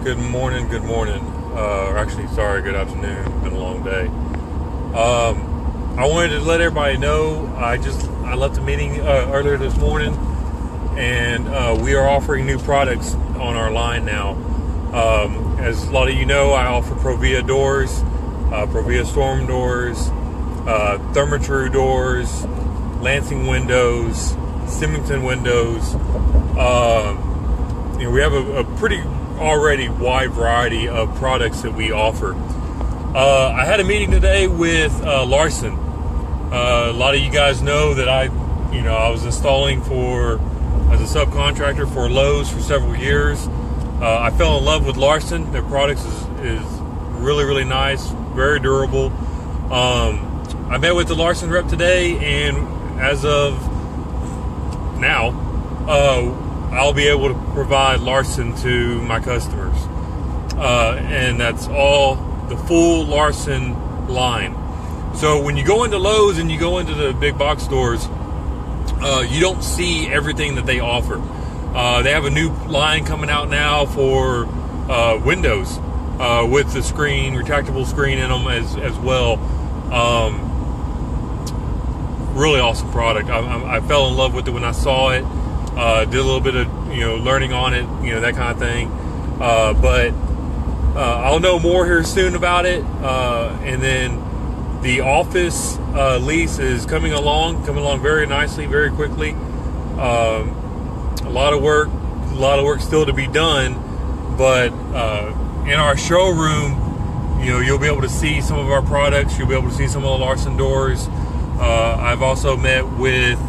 Good morning, good morning. Actually, sorry, good afternoon. It's been a long day. I wanted to let everybody know I left a meeting earlier this morning, and we are offering new products on our line now. As a lot of you know, I offer Provia doors, Provia storm doors, Therma-Tru doors, Lansing windows, Symington windows. We have a pretty already wide variety of products that we offer. I had a meeting today with Larson. A lot of you guys know that I was installing as a subcontractor for Lowe's for several years. I fell in love with Larson. Their products is really, really nice, very durable. I met with the Larson rep today, and as of now, I'll be able to provide Larson to my customers. And that's all the full Larson line. So when you go into Lowe's and you go into the big box stores, you don't see everything that they offer. They have a new line coming out now for windows with the retractable screen in them as well. Really awesome product. I fell in love with it when I saw it. Did a little bit of learning on it, that kind of thing. But I'll know more here soon about it. And then the office lease is coming along very nicely, very quickly. A lot of work still to be done. But in our showroom, you'll be able to see some of our products. You'll be able to see some of the Larson doors. I've also met with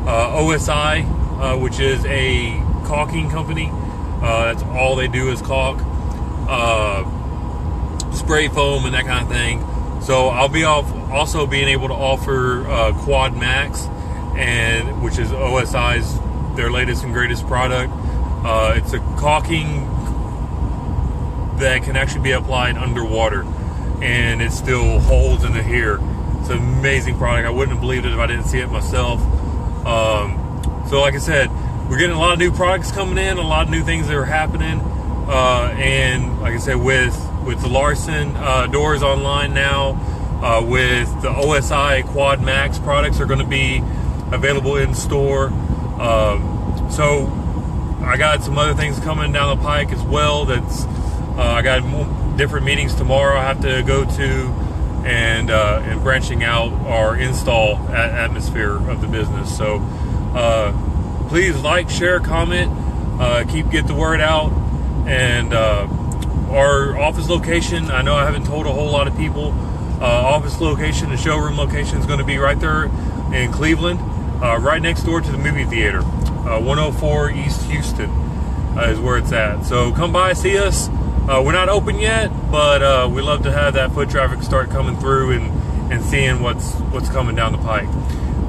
OSI, which is a caulking company. That's all they do is caulk, spray foam, and that kind of thing. So I'll be also being able to offer Quad Max, which is OSI's their latest and greatest product. It's a caulking that can actually be applied underwater, and it still holds in adhere. It's an amazing product. I wouldn't have believed it if I didn't see it myself. So like I said, we're getting a lot of new products coming in, a lot of new things that are happening. And like I said, with the Larson doors online now, with the OSI Quad Max products are going to be available in store. So I got some other things coming down the pike as well. I got different meetings tomorrow I have to go to, and branching out our install atmosphere of the business. So please like, share, comment, get the word out. And our office location, I know I haven't told a whole lot of people, office location and showroom location is going to be right there in Cleveland, right next door to the movie theater. 104 East Houston is where it's at. So come by, see us. We're not open yet, but we love to have that foot traffic start coming through and seeing what's coming down the pike.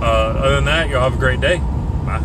Other than that, y'all have a great day. Bye.